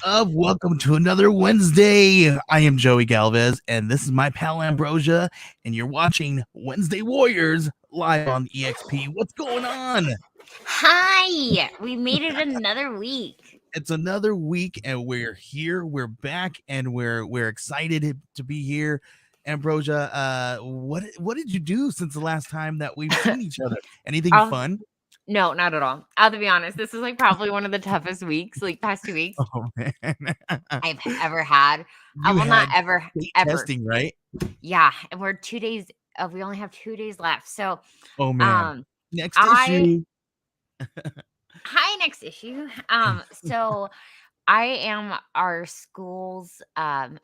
of? Welcome to another Wednesday. I am Joey Galvez, and this is my pal Ambrosia, and you're watching Wednesday Warriors live on EXP. What's going on? Hi, we made it another week. It's another week, and we're here. We're back, and we're excited to be here. Ambrosia, what did you do since the last time that we've seen each other? Anything fun? No, not at all. I'll be honest. This is probably one of the toughest weeks, past 2 weeks Oh man, I've ever had. I you will not had ever. testing, right? Yeah, and we're 2 days. We only have 2 days left. So, Oh man, next I issue. hi next issue. So I am our school's. I'm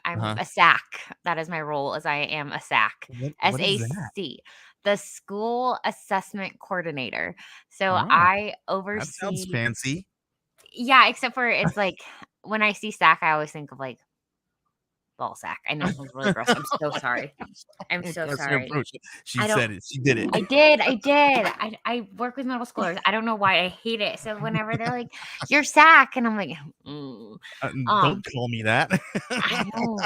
a SAC. That is my role. As I am a SAC. What is that? SAC. The school assessment coordinator. So Oh, I that oversee. sounds fancy. Yeah, except for it's when I see SAC, I always think of ball sack. I know it was really gross. I'm so sorry. I'm so sorry. She said it. She did it. I did. I work with middle schoolers. I don't know why I hate it. So whenever they're like, "You're SAC," and I'm like, don't call me that. I know.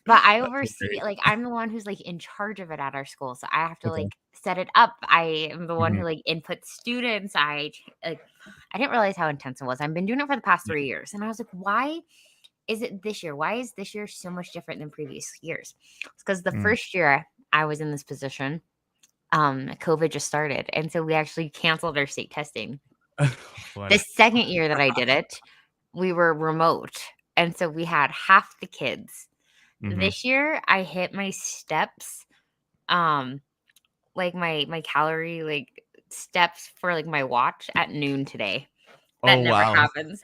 But I oversee, I'm the one who's in charge of it at our school. So I have to set it up. I am the one who inputs students. I didn't realize how intense it was. I've been doing it for the past 3 years. And I was like, why is it this year? Why is this year so much different than previous years? It's because the first year I was in this position, COVID just started. And so we actually canceled our state testing. The second year that I did it, we were remote. And so we had half the kids. This year I hit my steps, my calorie steps for my watch at noon today. That never happens.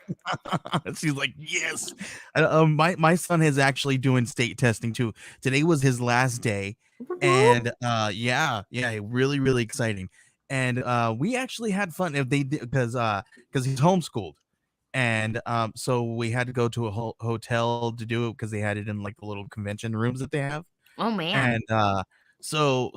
She's like, yes. My son is actually doing state testing too. Today was his last day, and yeah, really, really exciting. And we actually had fun if they did because he's homeschooled. And so we had to go to a hotel to do it because they had it in the little convention rooms that they have. Oh man. And so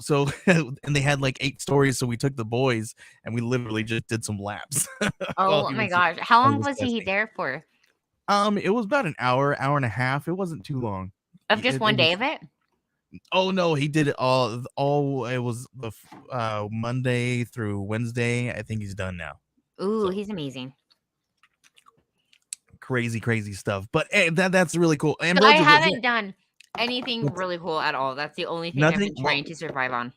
and they had 8 stories, so we took the boys and we literally just did some laps. Oh my gosh. How long was he there for? It was about an hour and a half. It wasn't too long. Of just one day of it? Oh no, he did it all it was the Monday through Wednesday. I think he's done now. Ooh, he's amazing. Crazy stuff. But hey, that's really cool. And I haven't done anything really cool at all. That's the only thing I've been trying to survive on.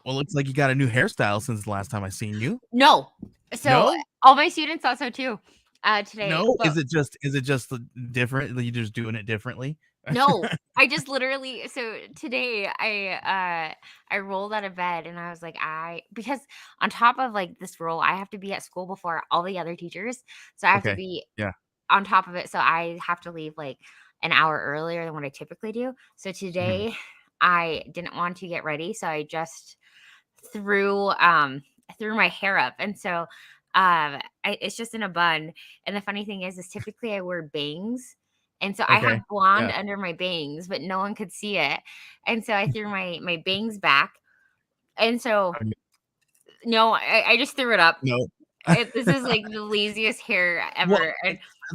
Well, looks like you got a new hairstyle since the last time I seen you. No. So all my students thought so too. Today. No, is it just different? You're just doing it differently? No, I just literally. So today I rolled out of bed and I was like, because on top of this role, I have to be at school before all the other teachers. So I have to be on top of it. So I have to leave an hour earlier than what I typically do. So today I didn't want to get ready. So I just threw my hair up. And so it's just in a bun. And the funny thing is typically I wear bangs. And so I have blonde under my bangs, but no one could see it. And so I threw my bangs back. And so no, I just threw it up. No. This is the laziest hair ever.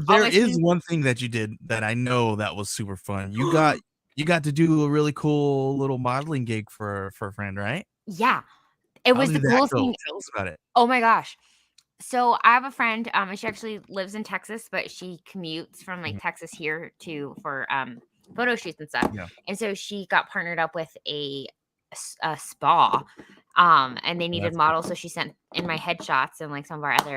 Well, there is one thing that you did that I know that was super fun. You got to do a really cool little modeling gig for a friend, right? Yeah. It was the coolest thing. Tell us about it. Oh my gosh. So I have a friend, she actually lives in Texas, but she commutes from Texas here for photo shoots and stuff. Yeah. And so she got partnered up with a spa, and they needed models. So she sent in my headshots and some of our other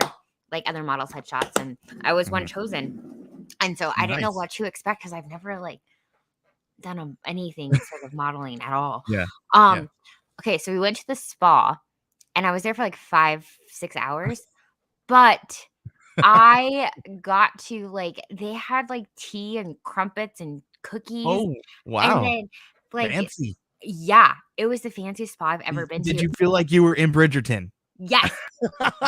models' headshots, and I was one chosen. And so I didn't know what to expect because I've never done anything sort of modeling at all. Yeah. Okay, so we went to the spa, and I was there for 5-6 hours. But I got to they had tea and crumpets and cookies. Oh, wow. And then fancy. Yeah, it was the fanciest spa I've ever been to. Did you feel like you were in Bridgerton? Yes.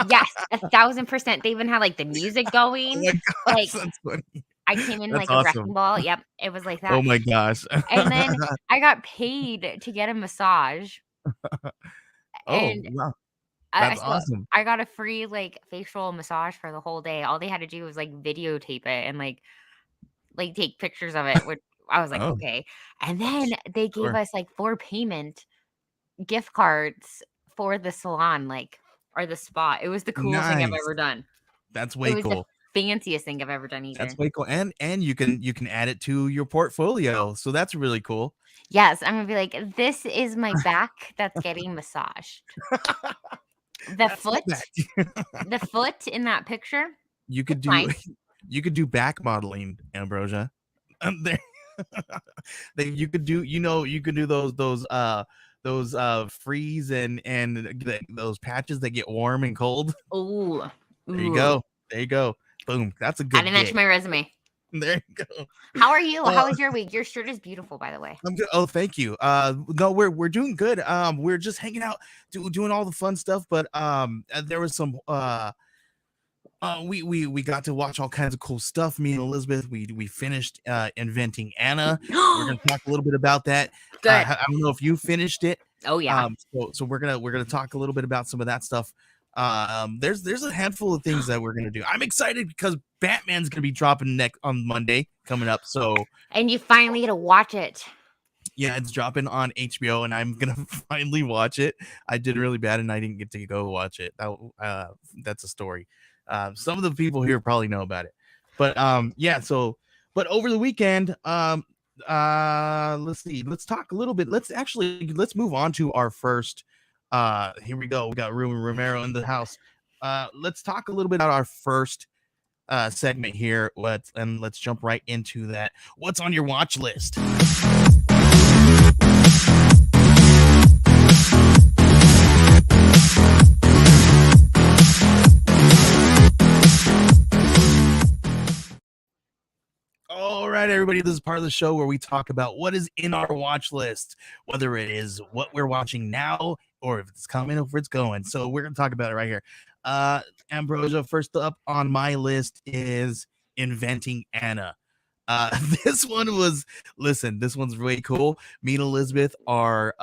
Yes, 1,000%. They even had the music going. Oh my gosh, that's funny. I came in a wrecking ball. Yep, it was like that. Oh my gosh. And then I got paid to get a massage. Wow. That's So awesome. I got a free, like, facial massage for the whole day. All they had to do was, like, videotape it and, like, take pictures of it, which I was like, Oh, "Okay." And then they gave sure. us, like, for payment gift cards for the salon, like, or the spa. It was the coolest thing I've Nice. ever done. That's It way was the cool. fanciest thing I've ever done That's either. way cool. And you can add it to your portfolio. So that's really cool. Yes, I'm gonna be like, "This is my back that's getting massaged." The That's my foot back. the foot in that picture, You could it's do fine. you could do back modeling, Ambrosia. There you could do, you could do those freeze and those patches that get warm and cold. Ooh. There you Ooh. go. There you go. Boom. That's a good Adding that to gig. my resume. There you go. How are you? Uh, How was your week? Your shirt is beautiful, by the way. I'm good. Oh, thank you. No, we're doing good. We're just hanging out, doing all the fun stuff. But there was some we got to watch all kinds of cool stuff. Me and Elizabeth, we finished inventing Anna. We're gonna talk a little bit about that. Good. I don't know if you finished it. Oh, yeah. So we're gonna talk a little bit about some of that stuff. There's a handful of things that we're gonna do. I'm excited because Batman's gonna be dropping next on Monday coming up. So And you finally get to watch it. yeah, it's dropping on HBO, and I'm gonna finally watch it. I did really bad, and I didn't get to go watch it. That's a story. Some of the people here probably know about it, but yeah. So, but over the weekend, let's see. Let's talk a little bit. Let's move on to our first. Here we go. We got Ruben Romero in the house. Let's talk a little bit about our first segment here. Let's jump right into that. What's on your watch list? All right, everybody. This is part of the show where we talk about what is in our watch list, whether it is what we're watching now or if it's coming or if it's going. So we're gonna talk about it right here. Ambrosia, first up on my list is Inventing Anna. This one was this one's really cool. Me and Elizabeth are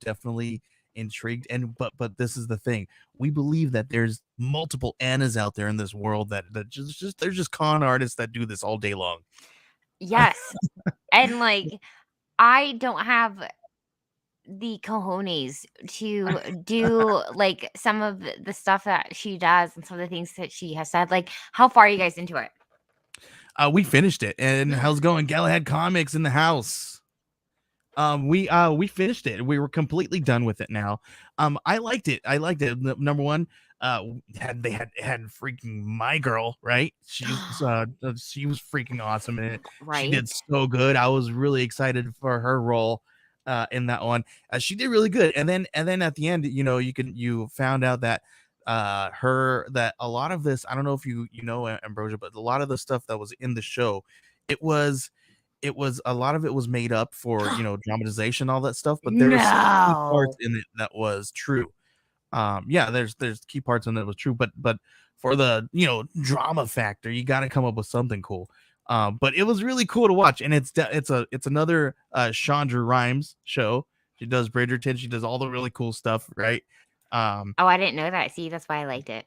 definitely intrigued, and but this is the thing. We believe that there's multiple Annas out there in this world that just they're just con artists that do this all day long. Yes. And, like, I don't have the cojones to do, like, some of the stuff that she does and some of the things that she has said. Like, how far are you guys into it? We finished it, and how's it going? Galahad Comics in the house. We finished it. We were completely done with it now. I liked it. Number one, they had freaking my girl, right? She was freaking awesome in it. She Right? did so good. I was really excited for her role in that one. She did really good. And then at the end, you found out that that a lot of this, I don't know if you know Ambrosia, but a lot of the stuff that was in the show, it was a lot of it was made up for dramatization, all that stuff, but there were some key parts No. in it that was true. Yeah, there's key parts in it that was true, but for the drama factor, you got to come up with something cool. But it was really cool to watch, and it's another Chandra Rhimes show. She does Bridgerton, she does all the really cool stuff, right? um Oh, I didn't know that. See, that's why I liked it.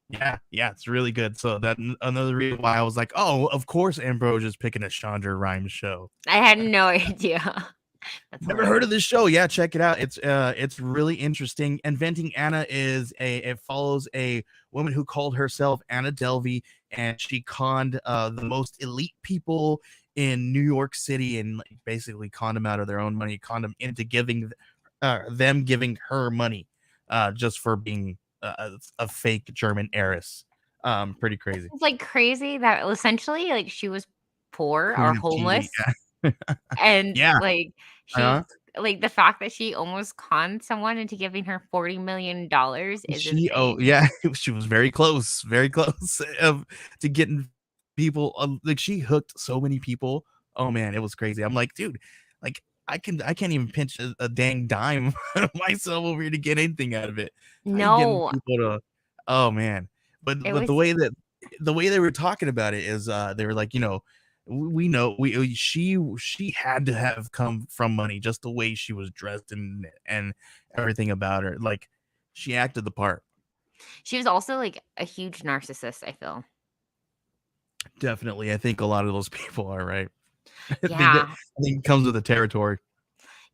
yeah, it's really good. So another reason why I was like, oh, of course Ambrosia's picking a Chandra Rhimes show. I had no idea. That's Never heard hilarious. of this show? Yeah, check it out. It's really interesting. Inventing Anna it follows a woman who called herself Anna Delvey, and she conned the most elite people in New York City, and like, basically conned them out of their own money, conned them into them giving her money just for being a fake German heiress. Pretty crazy. It's, like, crazy that essentially, like, she was poor or Queen of TV. homeless, and, Yeah. like, she Uh-huh. like, the fact that she almost conned someone into giving her $40 million is Oh insane. yeah, she was very close of to getting people. Like she hooked so many people. Oh man, it was crazy. I'm like, dude, like I can't even pinch a dang dime myself over here to get anything out of it. How you getting No, people to? Oh man, it but was the way they were talking about it is they were like, we know she had to have come from money, just the way she was dressed and everything about her, like She acted the part. She was also like a huge narcissist, I feel. Definitely. I think a lot of those people are right. Yeah. I think it comes with the territory.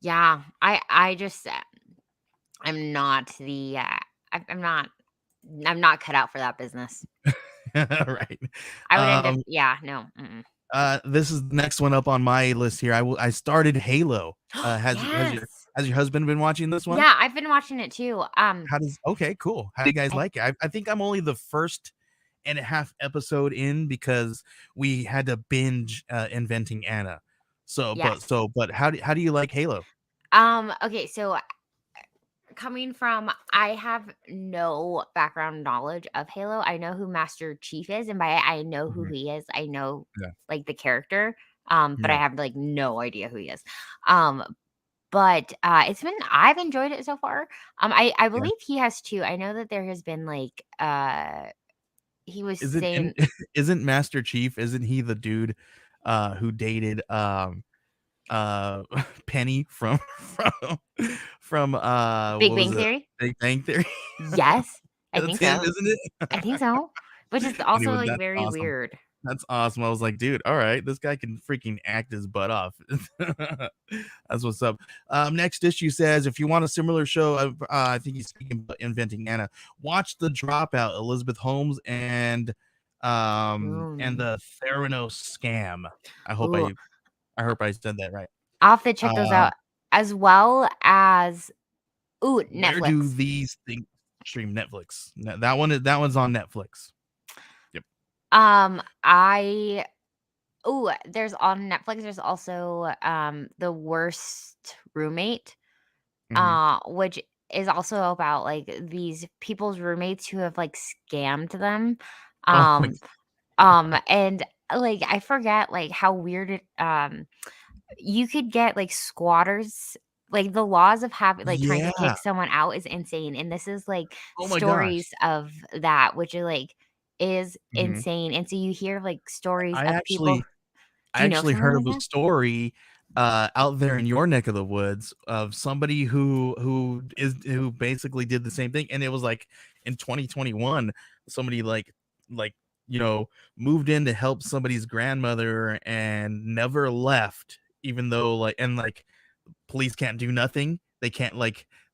Yeah. I just I'm not the I'm not cut out for that business. Right. I would end up Um, yeah, no. Mm-mm. this is the next one up on my list here. I started Halo. Yes. Has your husband been watching this one? Yeah, I've been watching it too. How does Okay, cool. How do you guys I like it? I think I'm only the first and a half episode in because we had to binge Inventing Anna. yes. But how do you like Halo? Okay, so coming from I have no background knowledge of Halo. I know who Master Chief is, and by I know who Mhm. he is, I know Yeah. like the character. But I Yeah. have like no idea who he is. Um, but it's been I've enjoyed it so far. I Yeah. believe he has too. I know that there has been like he was Isn't saying isn't Master Chief, isn't he the dude who dated uh Penny from Big what was Bang it? Theory. Big Bang Theory? Yes, I That's think him, so. isn't it? I think so. Which is also Anyway, like that's very awesome. weird. That's awesome. I was like, dude, all right, this guy can freaking act his butt off. That's what's up. Next issue says, if you want a similar show, I think he's speaking about Inventing Anna. Watch The Dropout, Elizabeth Holmes and Ooh, the Theranos scam. I hope ooh. I hope I said that right. I'll have to check those Um, out as well as ooh, where do Netflix. these things stream? Netflix? That one's on Netflix. Yep. I ooh, there's on Netflix, there's also The Worst Roommate, Hmm. which is also about like these people's roommates who have like scammed them. Oh my. Um and like I forget like how weird it you could get like squatters like the laws of having like trying to Yeah. kick someone out is insane, and this is like Oh my gosh. stories of that, which are like is Mhm. insane. And so you hear like stories I of people. actually I Do you know actually something heard like of a that? story out there in your neck of the woods of somebody who basically did the same thing, and it was like in 2021 somebody like you know moved in to help somebody's grandmother and never left, even though like police can't do nothing. They can't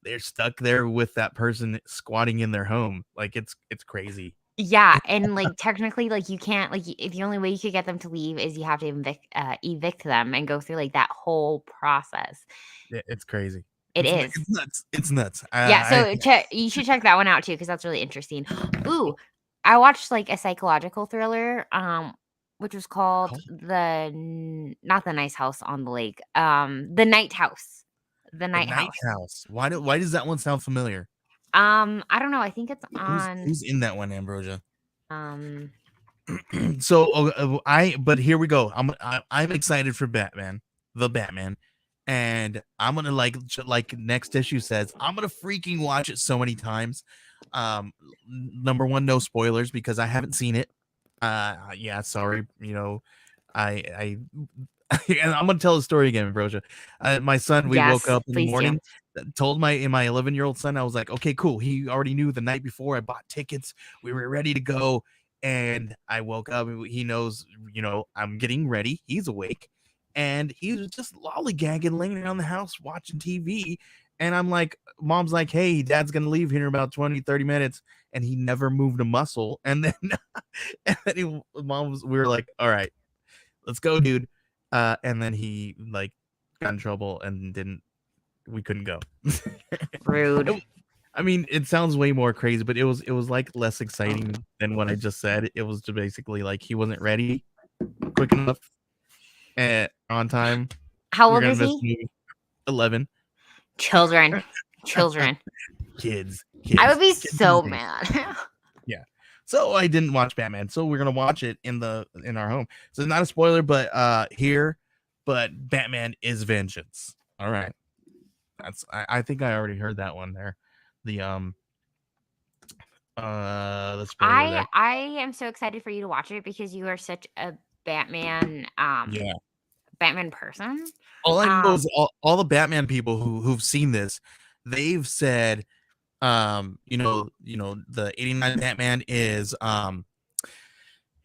they're stuck there with that person squatting in their home. Like it's crazy. Yeah, and like technically, like you can't like the only way you could get them to leave is you have to evict them and go through like that whole process. It's crazy. It is. It's nuts. It's nuts. Yeah, I so you should check that one out too because that's really interesting. Ooh, I watched like a psychological thriller, which was called Oh, not the Nice House on the Lake, the Night House, the The Night Night House. House. Why does that one sound familiar? I don't know. I think it's Who's on. who's in that one, Ambrosia? Um, So I but here we go. I'm excited for Batman, the Batman, and I'm gonna like next issue says I'm gonna freaking watch it so many times. Number one, no spoilers because I haven't seen it. Yeah, sorry. I and I'm gonna tell the story again, Ambrosia. My son, we woke yes, up in the please do. morning, told my 11-year-old son, I was like, okay, cool. He already knew the night before. I bought tickets. We were ready to go, and I woke up. And he knows, I'm getting ready. He's awake, and he was just lollygagging, laying around the house watching TV. And I'm like, mom's like, hey, dad's gonna leave here in about 20-30 minutes, and he never moved a muscle. And then, we were like, all right, let's go, dude. And then he got in trouble and didn't. We couldn't go. Rude. I mean, it sounds way more crazy, but it was like less exciting than what I just said. It was just basically like he wasn't ready quick enough on time. How We were old gonna is miss he? the movie. 11 Children, children. kids, I would kids, be kids these so days. mad. Yeah. So I didn't watch Batman. So we're gonna watch it in our home. So it's not a spoiler, but but Batman is vengeance. All right. I think I already heard that one there. The the spoiler there. I am so excited for you to watch it because you are such a Batman Yeah. Batman person. All I know is Um all the Batman people who've seen this, they've said The 89 Batman is what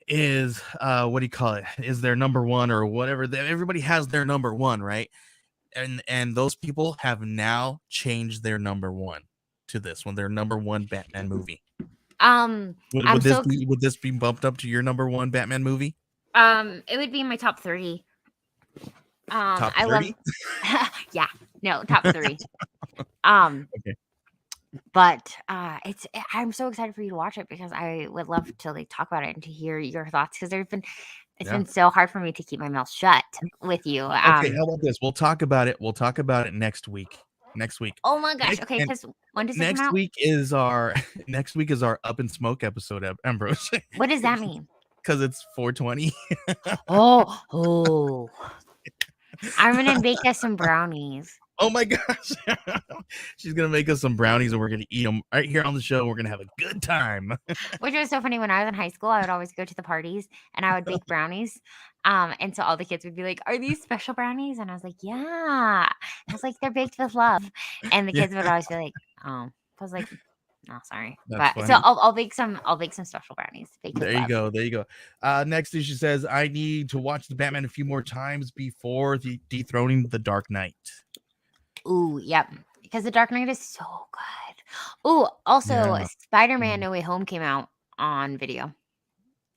do you call it? Is their number one or whatever. Everybody has their number one, right? And those people have now changed their number one to this one, their number one Batman movie. I'm Would so this be bumped up to your number one Batman movie? it would be in my top 3. Top I love 30? yeah, no, top 3. Okay. But I'm so excited for you to watch it because I would love to like talk about it and to hear your thoughts because it's Yeah. been so hard for me to keep my mouth shut with you. Okay, how about this? We'll talk about it. We'll talk about it next week. Oh my gosh. Next, Okay, and because when does it come next out? week is our next week is our Up and Smoke episode, Ambrose. What does that mean? Because it's 420. Oh. I'm gonna make us some brownies. Oh my gosh. She's gonna make us some brownies and we're gonna eat them right here on the show. We're gonna have a good time. Which was so funny. When I was in high school, I would always go to the parties and I would bake brownies. And so all the kids would be like, "Are these special brownies?" And I was like, "Yeah." I was like, "They're baked with love." And the Yeah, kids would always be like, "Oh." I was like, "No, sorry." that's But so funny. I'll bake some special brownies baked with There you love. go. There you go. Next, she says, I need to watch the Batman a few more times before dethroning the Dark Knight. Ooh, yep. Because the Dark Knight is so good. Ooh, also Yeah. Spider-Man No Way Home came out on video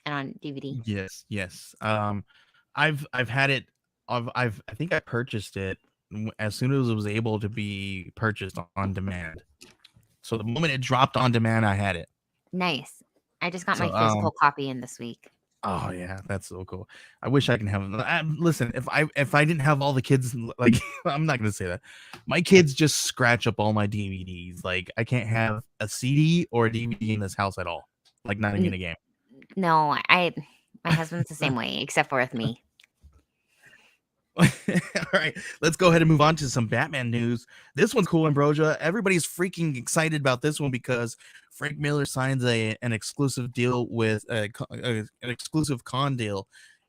and on DVD. Yes. I've had it. I think I purchased it as soon as it was able to be purchased on demand. So the moment it dropped on demand, I had it. Nice. I just got So my physical copy in this week. oh yeah, that's so cool. I wish I can have them. Listen, if I didn't have all the kids, like I'm not gonna say that. My kids just scratch up all my DVDs. Like I can't have a CD or a DVD in this house at all. Like not even a game. No, my husband's the same way, except for with me. All right, let's go ahead and move on to some Batman news. This one's cool, Ambrosia. Everybody's freaking excited about this one because Frank Miller signs an exclusive deal with an exclusive con deal,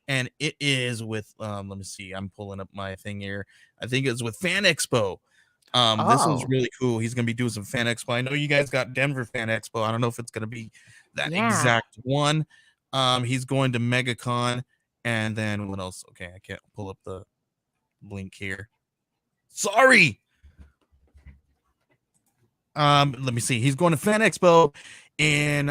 and it is with let me see. I'm pulling up my thing here. I think it's with Fan Expo. This one's Oh, really cool. He's gonna be doing some Fan Expo. I know you guys got Denver Fan Expo. I don't know if it's gonna be that yeah. exact one. He's going to MegaCon, and then what else? Okay, I can't pull up the link here. Sorry. Let me see. He's going to Fan Expo in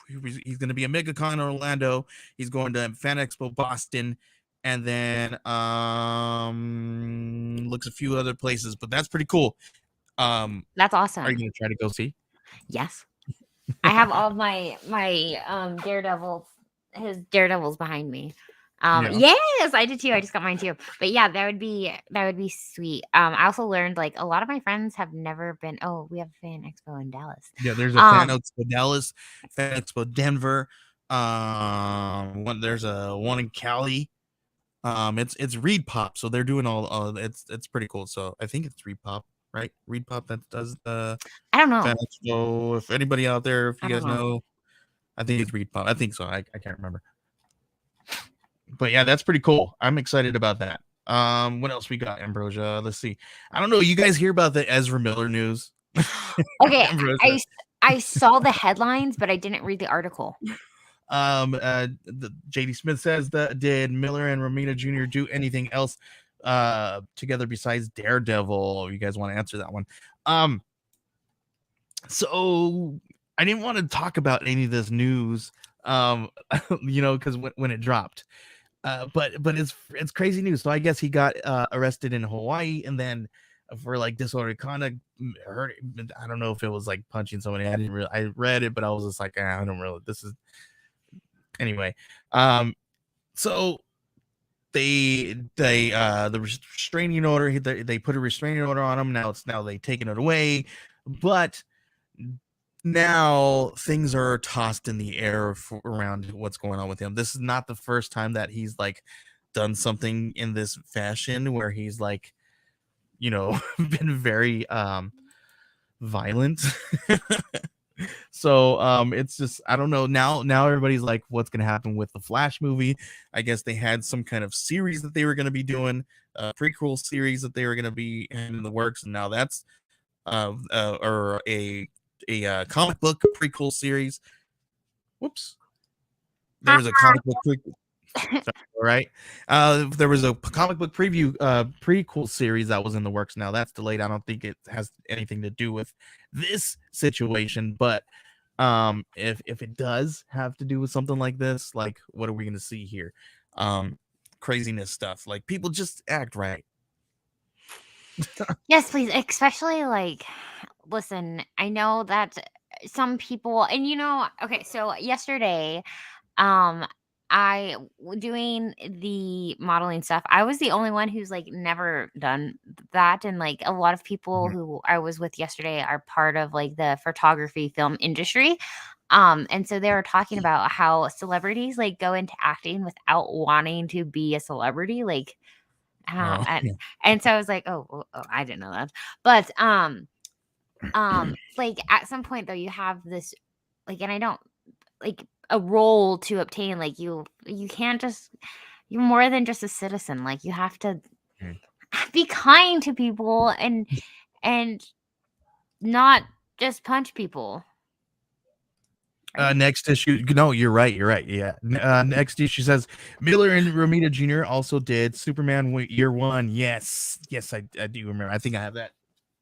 he's going to be a MegaCon in Orlando. He's going to Fan Expo Boston, and then looks a few other places, but that's pretty cool. That's Are you awesome. going to try to go see? Yes. I have all of my his daredevils behind me. Yeah. Yes, I did too. I just got mine too. But yeah, that would be sweet. I also learned like a lot of my friends have never been. Oh, we have a fan expo in Dallas. Yeah, there's a Fan Expo Dallas, Fan Expo Denver. There's a one in Cali. It's Reed Pop, so they're doing all. It's pretty cool. So I think it's Reed Pop, right? Reed Pop that does the I don't know. Fan Expo. If anybody out there, if you I don't guys know. know, I think it's Reed Pop. I think so. I can't remember. But yeah, that's pretty cool. I'm excited about that. What else we got, Ambrosia? Let's see. I don't know. You guys hear about the Ezra Miller news? Okay, Ambrosia. I saw the headlines, but I didn't read the article. JD Smith says that did Miller and Romita Jr. do anything else together besides Daredevil? You guys want to answer that one? So I didn't want to talk about any of this news, because when it dropped, but it's crazy news. So I guess he got arrested in Hawaii, and then for like disorderly conduct, hurt. I don't know if it was like punching somebody. I read it, but I was just like, I don't really. This is anyway. So the restraining order. They put a restraining order on him. Now they taking it away, but now things are tossed in the air around what's going on with him. This is not the first time that he's like done something in this fashion where he's like, been very violent. So it's just I don't know. Now everybody's like, what's gonna happen with the Flash movie? I guess they had some kind of series that they were gonna be doing, a prequel series that they were gonna be in the works, and now that's or a comic book prequel series. Whoops. There was a comic book prequel. All right. There was a comic book preview prequel series that was in the works. Now that's delayed. I don't think it has anything to do with this situation, but if it does have to do with something like this, like what are we going to see here? Craziness stuff. Like people just act right. Yes, please. Especially like, listen, I know that some people, and okay, so yesterday, um, doing the modeling stuff, I was the only one who's like never done that. And like a lot of people Mhm. who I was with yesterday are part of like the photography film industry. And so they were talking about how celebrities like go into acting without wanting to be a celebrity. Like, I don't know. Oh, yeah. And so I was like, oh, I didn't know that. But like at some point though, you have this like, and I don't like a role to obtain. Like you can't just you're more than just a citizen. Like you have to Mhm. be kind to people and not just punch people. Right? Next issue. No, you're right. You're right. Yeah. Next issue says Miller and Romita Jr. also did Superman Year One. Yes. Yes, I do remember. I think I have that.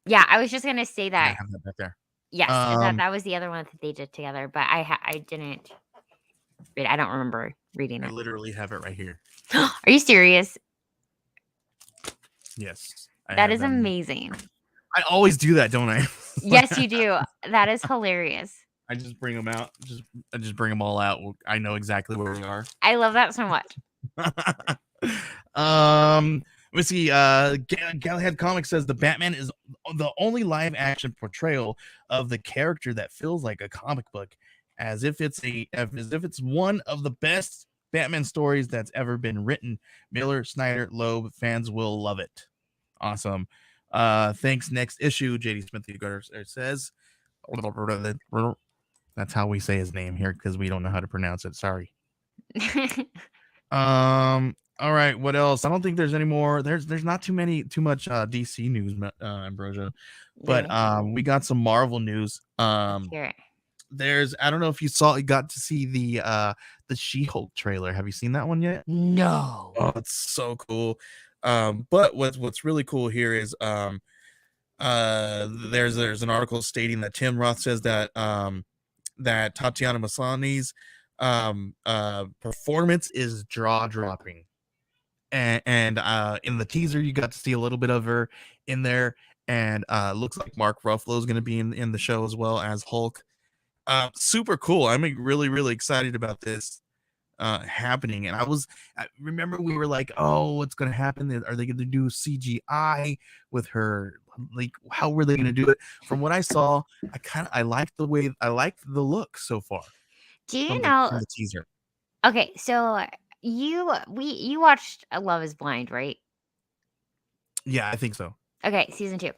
Yeah, I was just gonna say I that. have that back there. Yes, that Um, that was the other one that they did together, but I didn't read. I don't remember reading I it. literally have it right here. Are you serious? Yes, I That have is them. amazing. I always do that, don't I? Yes, you do. That is hilarious. I just bring them out. I just bring them all out. I know exactly where we are. I love that so much. Let me see. Galahad Comics says the Batman is the only live action portrayal of the character that feels like a comic book, as if it's one of the best Batman stories that's ever been written. Miller, Snyder, Loeb, fans will love it. Awesome. Thanks. Next issue, JD Smith says. That's how we say his name here because we don't know how to pronounce it. Sorry. All right. What else? I don't think there's any more. There's not too much DC news, Ambrosia. But Really? we got some Marvel news. Let's hear it. There's I don't know if you got to see the She-Hulk trailer. Have you seen that one yet? No. Oh, it's so cool. But what's really cool here is there's an article stating that Tim Roth says that Tatiana Maslany's performance is jaw dropping. And in the teaser you got to see a little bit of her in there, and looks like Mark Ruffalo is going to be in the show as well as Hulk. Super cool. I'm really excited about this happening. And I remember we were like, oh, what's going to happen? Are they going to do CGI with her? Like, how were they going to do it? From what I saw, I liked the look so far Do you from know? the teaser. Okay, so you watched Love Is Blind, right? Yeah, I think so. Okay, season 2.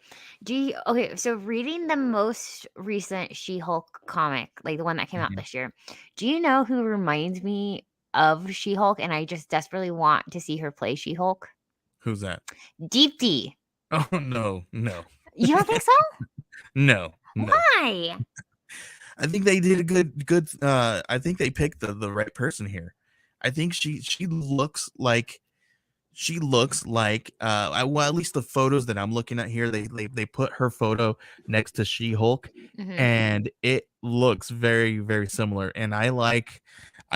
Okay, so reading the most recent She-Hulk comic, like the one that came out Mhm. this year, do you know who reminds me of She-Hulk and I just desperately want to see her play She-Hulk? Who's that? Deep D. Oh no. You don't think so? No. Why? I think they did a good I think they picked the right person here. I think she looks like well, at least the photos that I'm looking at here, they put her photo next to She-Hulk, Mhm. and it looks very similar. And I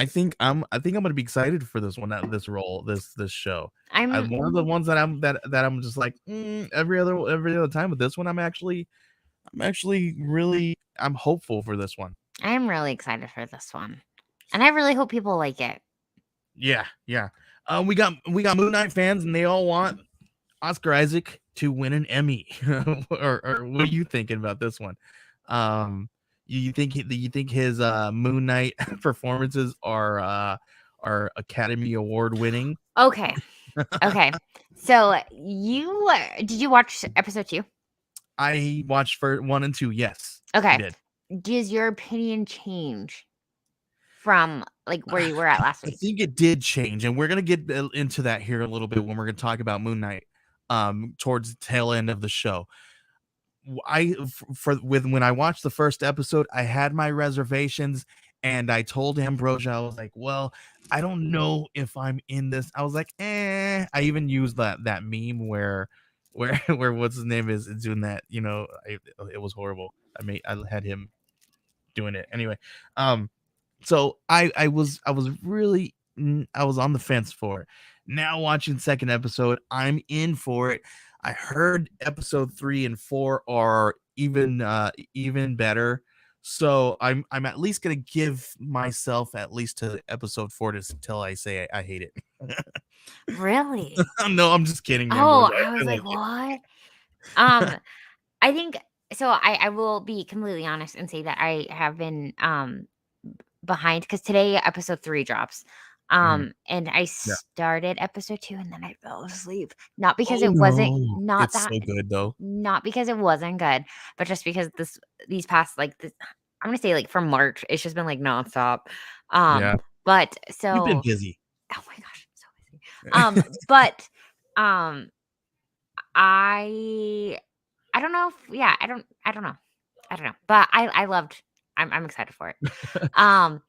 think I'm gonna be excited for this one, this role, this show. I'm One of the ones that I'm just like every other time. With this one, I'm actually really I'm hopeful for this one. I'm really excited for this one. And I really hope people like it. Yeah. We got Moon Knight fans, and they all want Oscar Isaac to win an Emmy. or what are you thinking about this one? You think his Moon Knight performances are Academy Award winning? Okay. Okay. So did you watch episode 2? I watched for 1 and 2. Yes, I Okay. did. does your opinion change from, like, where you were at last I week? think it did change, and we're gonna get into that here a little bit when we're gonna talk about Moon Knight, towards the tail end of the show. For with when I watched the first episode, I had my reservations, and I told Ambrosia, I was like, "Well, I don't know if I'm in this." I was like, "Eh." I even used that meme where what's his name is doing that. It was horrible. I had him doing it anyway. So I was on the fence for it. Now watching second episode, I'm in for it. I heard episode 3 and 4 are even better. So I'm at least gonna give myself at least to episode 4 till I say I hate it. Really? No, I'm just kidding, Oh, Ambrose. I I was like, like it. "What?" Um, I think so I will be completely honest and say that I have been, behind because today episode 3 drops. Mhm. And I Yeah. started episode 2 and then I fell asleep. Not because Oh it wasn't no, not it's that so good though. not because it wasn't good, but just because these past, like, this I'm gonna say, like, from March, it's just been, like, nonstop. Um, Yeah, but you've been so busy. oh my gosh, I'm so busy. But, um, I I don't know if yeah, I don't know, but I loved I'm excited for it. Um,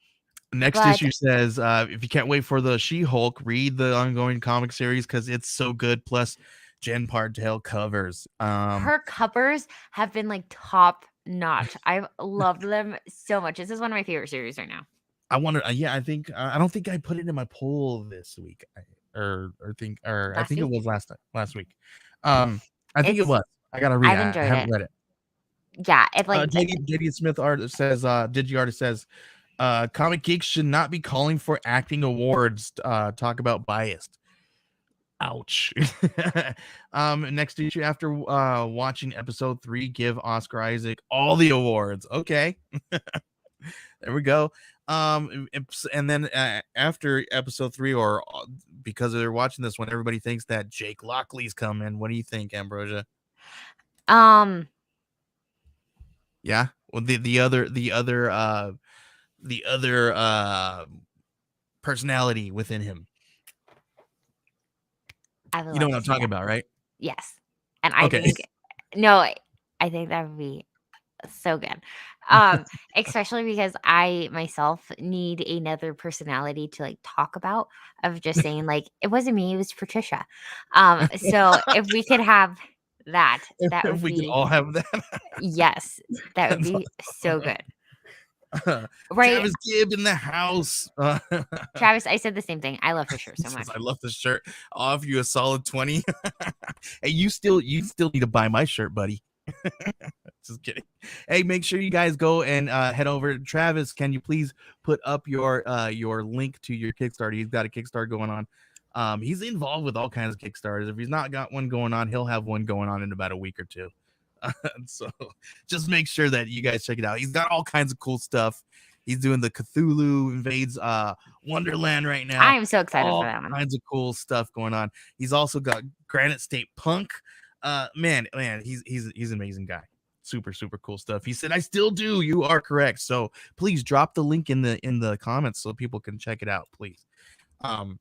Next but issue says, if you can't wait for the She-Hulk, read the ongoing comic series because it's so good. Plus, Jen Partel covers. her covers have been, like, top notch. I've loved them so much. This is one of my favorite series right now. I wonder. Yeah, I think I don't think I put it in my poll this week, or I Last think it week? was last week. Um, I think it It's was. I gotta read it. I've I enjoyed haven't it. read it. Yeah, it, like, JD Smith art says, Digi artist says, comic geeks should not be calling for acting awards. Talk about biased. Ouch. Next issue after watching episode 3, give Oscar Isaac all the awards. Okay. There we go. And then after episode 3, or because they're watching this when everybody thinks that Jake Lockley's coming, what do you think, Ambrosia? um, Yeah. Well, the other personality within him. I would You know love what to I'm see talking that. about, right? Yes, and I Okay. think no, I think that would be so good. Especially because I myself need another personality to, like, talk about, of just saying, like, "It wasn't me, it was Patricia." So if we could have that, that If would we could be all have that. yes, that would That's be so good. Right, Travis Gibb in the house. Travis, I said the same thing. I love his shirt He so says, much. "I love this shirt. I'll offer you a solid 20." Hey, you still need to buy my shirt, buddy. Just kidding. Hey, make sure you guys go and head over to Travis. Can you please put up your link to your Kickstarter? He's got a Kickstarter going on. He's involved with all kinds of Kickstarters. If he's not got one going on, he'll have one going on in about a week or two. So just make sure that you guys check it out. He's got all kinds of cool stuff. He's doing the Cthulhu invades Wonderland right I now. am so excited for All that one. kinds of cool stuff going on. He's also got Granite State Punk. Man, he's an amazing guy. Super super cool stuff. He said, "I still do." You are correct. So please drop the link in the comments so people can check it out, please. Um,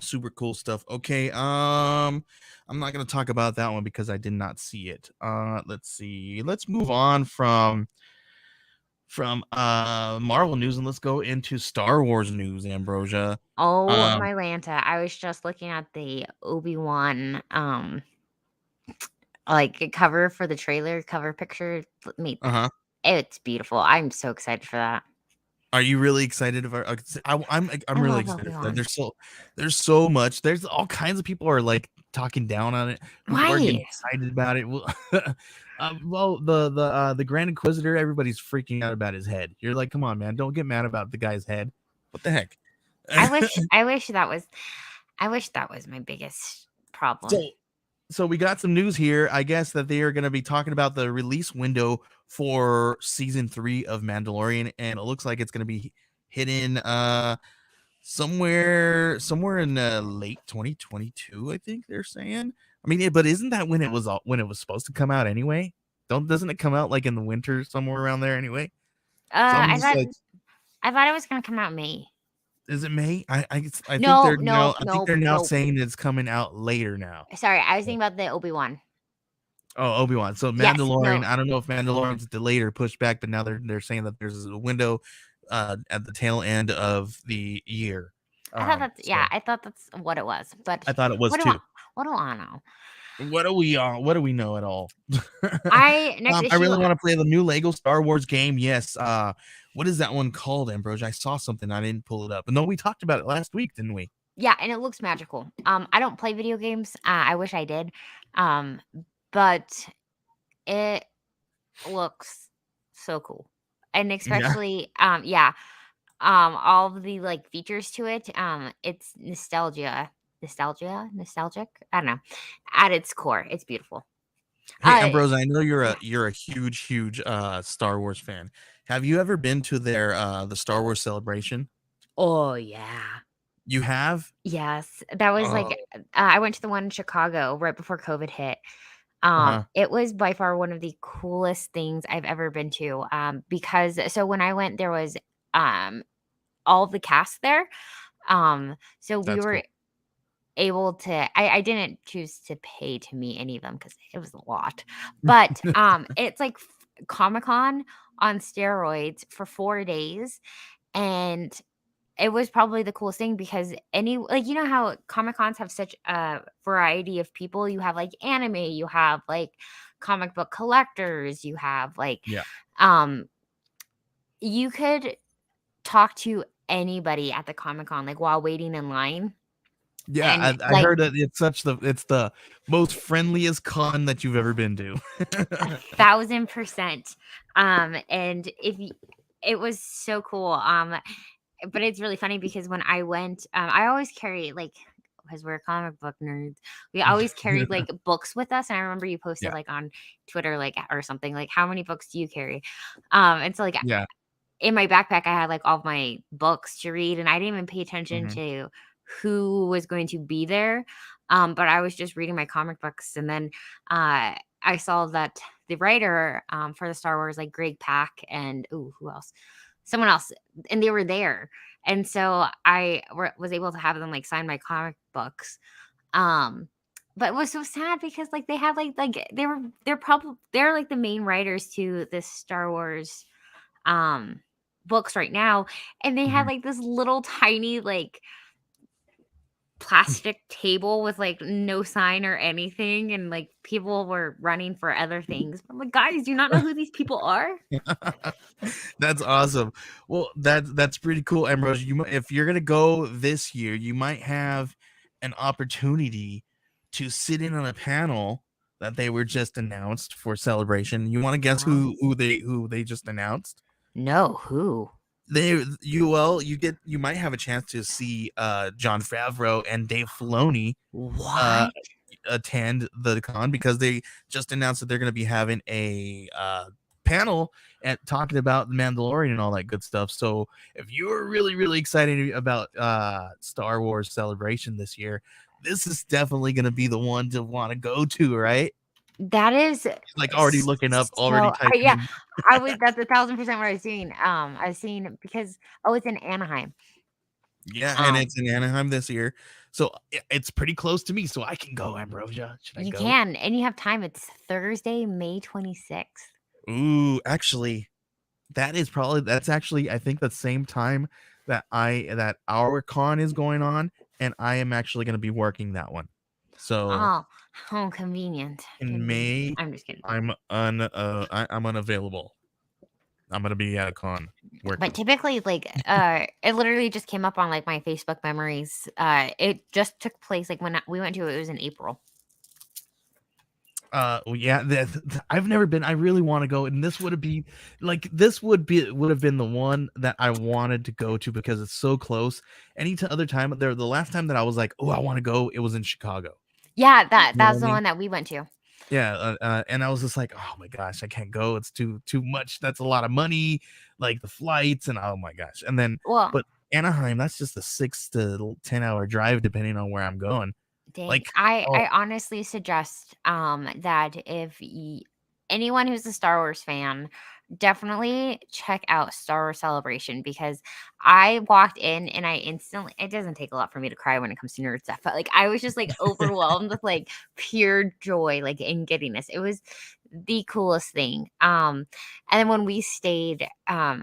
super cool stuff. Okay, I'm not gonna talk about that one because I did not see it. Let's see. Let's move on from Marvel news and let's go into Star Wars news, Ambrosia. Oh Um, my Lanta. I was just looking at the Obi-Wan like cover for the trailer, cover picture. Me, uh-huh. it's beautiful. I'm so excited for that. Are you really excited about? I'm I really love excited for that. Obi-Wan. There's so much. There's all kinds of people are like talking down on it. People are getting Why? excited about it. Well, the Grand Inquisitor, everybody's freaking out about his head. You're like, come on, man, don't get mad about the guy's head. What the heck? I wish that was my biggest so problem. so we got some news here. I guess that they are going to be talking about the release window for season 3 of Mandalorian, and it looks like it's going to be hidden somewhere in late 2022. I think they're saying. I mean, but isn't that when it was supposed to come out anyway? Doesn't it come out like in the winter somewhere around there anyway? So I'm I just thought like, I thought it was gonna come out May. is it May? I think No, they're no, now I think no, they're now no. saying it's coming out later now. Sorry, I was Oh, thinking about the Obi-Wan. Obi-Wan. So Yes, Mandalorian, no. I don't know if Mandalorian's delayed or pushed back, but now they're saying that there's a window at the tail end of the year. So I thought that's what it was. But I thought it was what do I too. what do I know? What do we know at all? I next I issue really want to play the new Lego Star Wars game. Yes. What is that one called, Ambrosia? I saw something. I didn't pull it up. No, we talked about it last week, didn't we? yeah, and it looks magical. I don't play video games. I wish I did. Um, but it looks so cool. And Yeah. especially yeah, all of the like features to it, it's nostalgic. I don't know. At its core, it's beautiful. Hey, Uh Ambrose, I know yeah. you're a huge Star Wars fan. Have you ever been to their the Star Wars celebration? Oh yeah. You have? Yes, that was like Oh, I went to the one in Chicago right before COVID hit. uh-huh. It was by far one of the coolest things I've ever been to, because so when I went, there was, um, all of the cast there, so we That's were cool. able to I didn't choose to pay to meet any of them because it was a lot, but, it's like Comic-Con on steroids for 4 days, and it was probably the coolest thing because any like, you know how Comic Cons have such a variety of people? You have, like, anime, you have, like, comic book collectors, you have, like, Yeah. um you could talk to anybody at the Comic Con, like, while waiting in line, Yeah, and, I like, heard that it's the most friendliest con that you've ever been to. 1,000%, and if y it was so cool, but it's really funny because when I went, I always carry like because we're comic book nerds, we always carried like books with us. And I remember you posted Yeah. like on Twitter, like or something, like how many books do you carry? And so like Yeah. in my backpack, I had like all of my books to read, and I didn't even pay attention Mhm. to who was going to be there. But I was just reading my comic books, and then I saw that the writer for the Star Wars, like Greg Pak, and ooh, who else? Someone else, and they were there, and so was able to have them like sign my comic books. Um, but it was so sad because like they had like they're like the main writers to this Star Wars um books right now, and they had Mhm. like this little tiny like plastic table with like no sign or anything, and like people were running for other things. I'm like, guys, do you not know who these people are? That's awesome. Well, that's pretty cool, Ambrose. If you're gonna go this year, you might have an opportunity to sit in on a panel that they were just announced for celebration. You want to guess Wow. who they just announced? No, who? You might have a chance to see John Favreau and Dave Filoni uh What? attend the con because they just announced that they're going to be having a panel and talking about the Mandalorian and all that good stuff. So if you're really excited about Star Wars Celebration this year, this is definitely going to be the one to want to go to, right? That is Like already looking up, already typing yeah, in. I was that's 1,000% what I was seeing. I was seeing because it's in Anaheim. Yeah, and Um, it's in Anaheim this year. So it's pretty close to me, so I can go, Ambrosia. Should I you go? can, and you have time. It's Thursday, May 26th. Ooh, actually, that's actually I think the same time that our con is going on, and I am actually gonna be working that one. So Oh, oh, convenient. in Convenient. May, I'm just kidding. I'm unavailable. I'm gonna be at a con But working. typically, like, it literally just came up on like my Facebook memories. It just took place like when we went to it. It was in April. Well, yeah, I've never been. I really want to go, and this would have been the one that I wanted to go to because it's so close. Other time the last time that I was like, oh, I want to go, it was in Chicago. Yeah, You know what that's I the mean? one that we went to. Yeah, and I was just like, oh my gosh, I can't go. It's too much. That's a lot of money, like the flights, and oh my gosh. And then, Well, but Anaheim, that's just a 6 to 10 hour drive, depending on where I'm going. dang, Like, I oh, I honestly suggest that anyone who's a Star Wars fan, definitely check out Star Wars Celebration, because I walked in and I instantly, it doesn't take a lot for me to cry when it comes to nerd stuff, but like I was just like overwhelmed with like pure joy, like in giddiness. It was the coolest thing. And then when we stayed at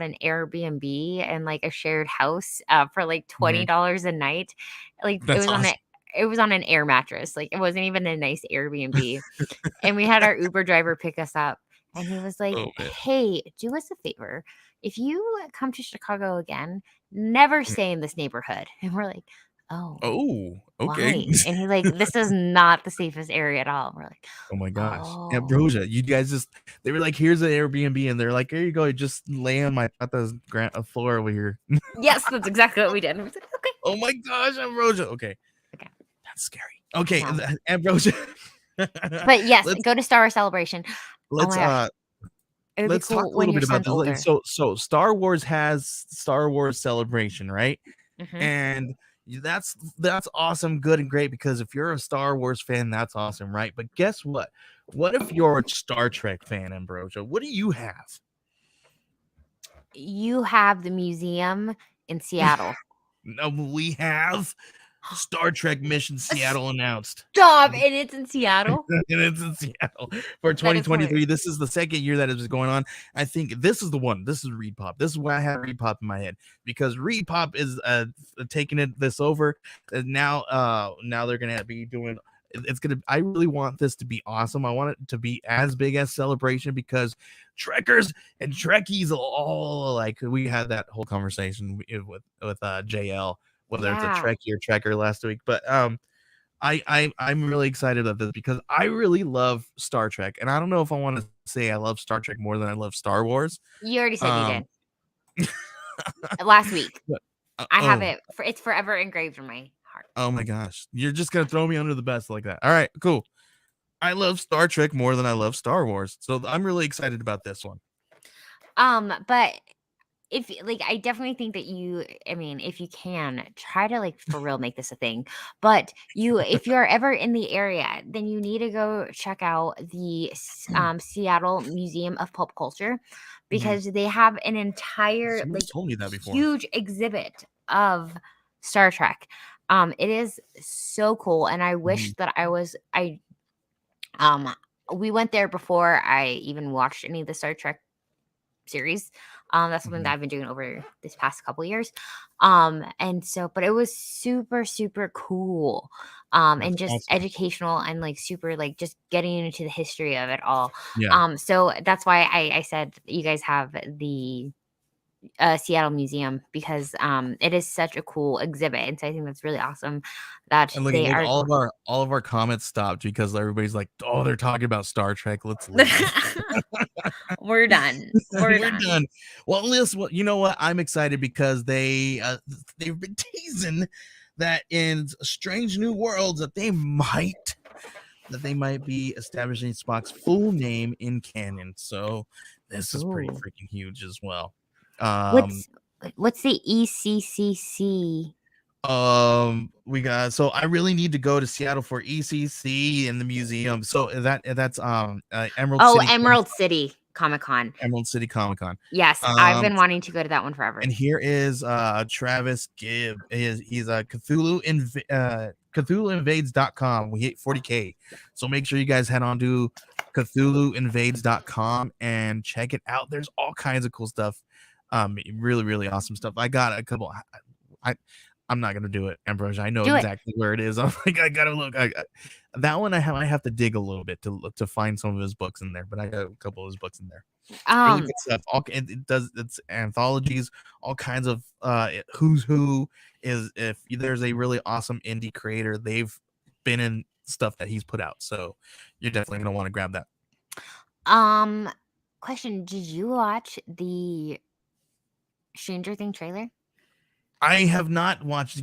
an Airbnb and like a shared house for like Mhm. $20 a night. Like That's awesome. it was on an air mattress. Like it wasn't even a nice Airbnb. And we had our Uber driver pick us up, and he was like, Oh man. "Hey, do us a favor. If you come to Chicago again, never Mm. stay in this neighborhood." And we're like, "Oh, Oh, okay. why?" And he's like, "This is not the safest area at all." And we're like, Oh my gosh. "Oh." Ambrosia, you guys just they were like, here's an Airbnb, and they're like, here you go, just lay on my tata's floor over here. Yes, that's exactly what we did. And we was like, "Okay, Oh my gosh, Ambrosia. Okay. okay." That's scary. Okay, Yeah. Ambrosia. But yes, let's go to Star Wars Celebration. Oh let's my gosh, it would be let's talk cool a when little your bit about son's this. Like, older. so Star Wars has Star Wars Celebration, right? Hmm. And that's awesome, good and great, because if you're a Star Wars fan, that's awesome, right? But guess what? What if you're a Star Trek fan, Ambrosia? What do you have? You have the museum in Seattle. No, we have Star Trek Mission Seattle announced. Stop! And it's in Seattle? And it's in Seattle for That is hilarious. 2023. This is the second year that is going on. I think this is the one. This is Reed Pop. This is why I have Reed Pop in my head, because Reed Pop is taking this over. And now they're gonna be doing. It's gonna. I really want this to be awesome. I want it to be as big as Celebration, because Trekkers and Trekkies all like, we had that whole conversation with JL, whether it's a Yeah. Trekkie or Trekker last week, but I'm really excited about this because I really love Star Trek, and I don't know if I want to say I love Star Trek more than I love Star Wars. You already said you Um, did. Last week. but, I have oh, it. It's forever engraved in my heart. oh my gosh, you're just gonna throw me under the bus like that. All right, cool. I love Star Trek more than I love Star Wars, so I'm really excited about this one. But if like, I definitely think that I mean, if you can, try to like for real make this a thing. But if you're ever in the area, then you need to go check out the Seattle Museum of Pop Culture, Mhm. because they have an entire Someone's like told me that before. huge exhibit of Star Trek. It is so cool, and I wish Mhm, that um we went there before I even watched any of the Star Trek series. That's something that mhm. I've been doing over this past couple years. And so, but it was super, super cool. That's And just awesome. educational, and like super, like just getting into the history of it all. Yeah. So that's why I said you guys have the Seattle Museum, because it is such a cool exhibit. And so I think that's really awesome that And they look, are. all of our comments stopped because everybody's like, "Oh, they're talking about Star Trek. Let's leave." We're done. We're We're done. done. Well, listen, well, you know what? I'm excited because they've been teasing that in Strange New Worlds that they might be establishing Spock's full name in canon. So this is pretty Ooh. freaking huge as well. Um, What's what's the ECCC? we got, so I really need to go to Seattle for ECC and the museum. So that's Oh, Emerald City Comic Con. Emerald City Comic Con. Yes, I've Um, been wanting to go to that one forever. and here is Travis Gibb. He's a CthulhuInvades.com. We hit 40K. So make sure you guys head on to CthulhuInvades.com and check it out. There's all kinds of cool stuff. Really, really awesome stuff. I got a couple. I I'm not gonna do it, Ambrosia. I know Do it. exactly where it is. I'm like, I gotta look. That one I have to dig a little bit to find some of his books in there, but I got a couple of his books in there. Really Um, good stuff. It's anthologies, all kinds of who's who is, if there's a really awesome indie creator, they've been in stuff that he's put out. So you're definitely gonna want to grab that. um, question: did you watch the Stranger Thing trailer? I have not watched,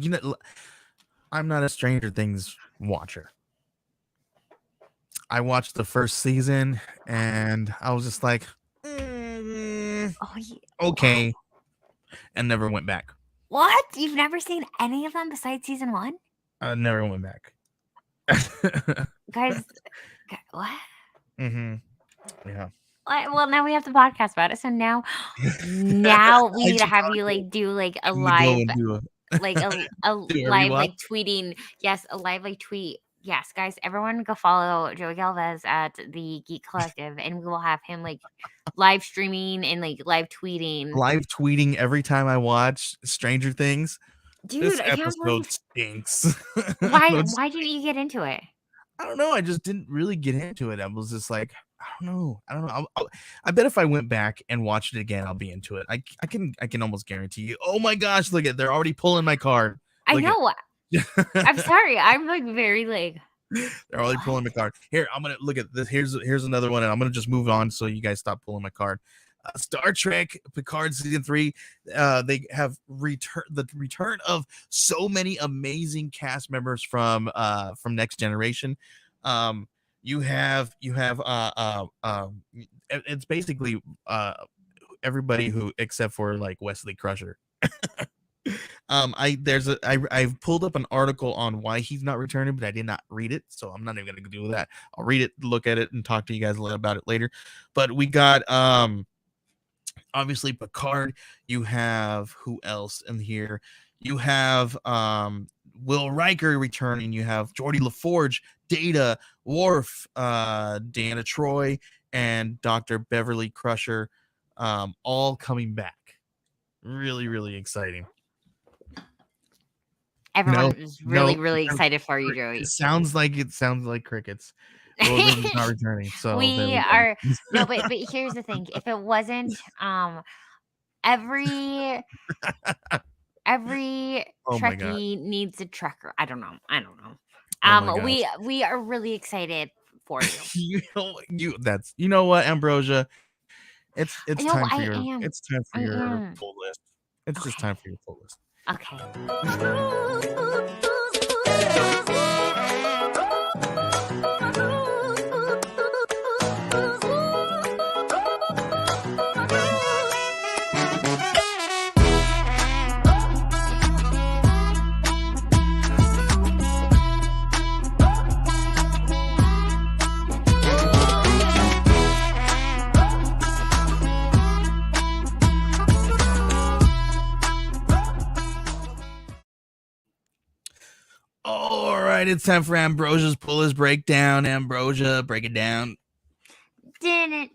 I'm not a Stranger Things watcher. I watched the first season and I was just like, Oh, okay, and never went back. what? You've never seen any of them besides season one, I never went back. guys? What? Mm-hmm. Yeah. Well, now we have to podcast about it. So now we I need to should have you probably like do like a I'm gonna go live, and do like a do a live rewatch. like tweeting. Yes, a live like tweet. Yes, guys, everyone go follow Joey Galvez at the Geek Collective, and we will have him like live streaming and like live tweeting. Live tweeting every time I watch Stranger Things. Dude, This I can't episode believe stinks. why. Why didn't you get into it? I don't know. I just didn't really get into it. I was just like, I don't know. I don't know. I bet if I went back and watched it again, I'll be into it. I can almost guarantee you. Oh my gosh, look at they're already pulling my card. I Look at know. I'm sorry. I'm like very like they're already pulling my what? card. Here, I'm gonna look at this. Here's another one, and I'm gonna just move on so you guys stop pulling my card. Star Trek Picard season 3. They have the return of so many amazing cast members from Next Generation. It's basically everybody who except for like Wesley Crusher. I've pulled up an article on why he's not returning, but I did not read it, so I'm not even gonna do that. I'll read it, look at it, and talk to you guys a little about it later. But we got obviously Picard. You have who else in here? You have Will Riker returning. You have Geordie LaForge, Data, Worf, Deanna Troy, and Dr. Beverly Crusher, all coming back. Really, really exciting. Everyone is really, No, really excited for you, Joey. it sounds like crickets. Wilbur's not returning, so there We we are go. no, but here's the thing. If it wasn't every every Oh my god. Trekkie needs a trekker. I don't know. I don't know. Oh my gosh. We are really excited for you. You know what, Ambrosia? It's I know I am. it's time for I your am. pull list. It's just Okay. time for your pull list. Okay. All right, it's time for Ambrosia's pull list breakdown. Ambrosia, break it down. Okay.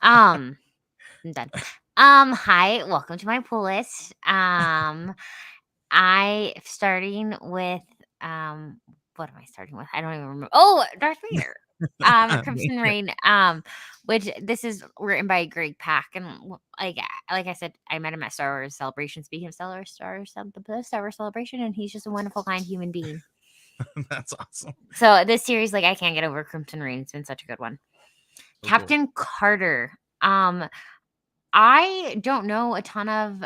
I'm done. Hi, welcome to my pull list. I starting with what am I starting with? I don't even remember. Oh, Darth Vader. Crimson Reign. Which this is written by Greg Pak, and like I said, I met him at Star Wars Celebration. Speaking of Star Wars Celebration, and he's just a wonderful, kind human being. That's awesome. So this series, like I can't get over Crimson Reign. It's been such a good one. So Captain Carter. I don't know a ton of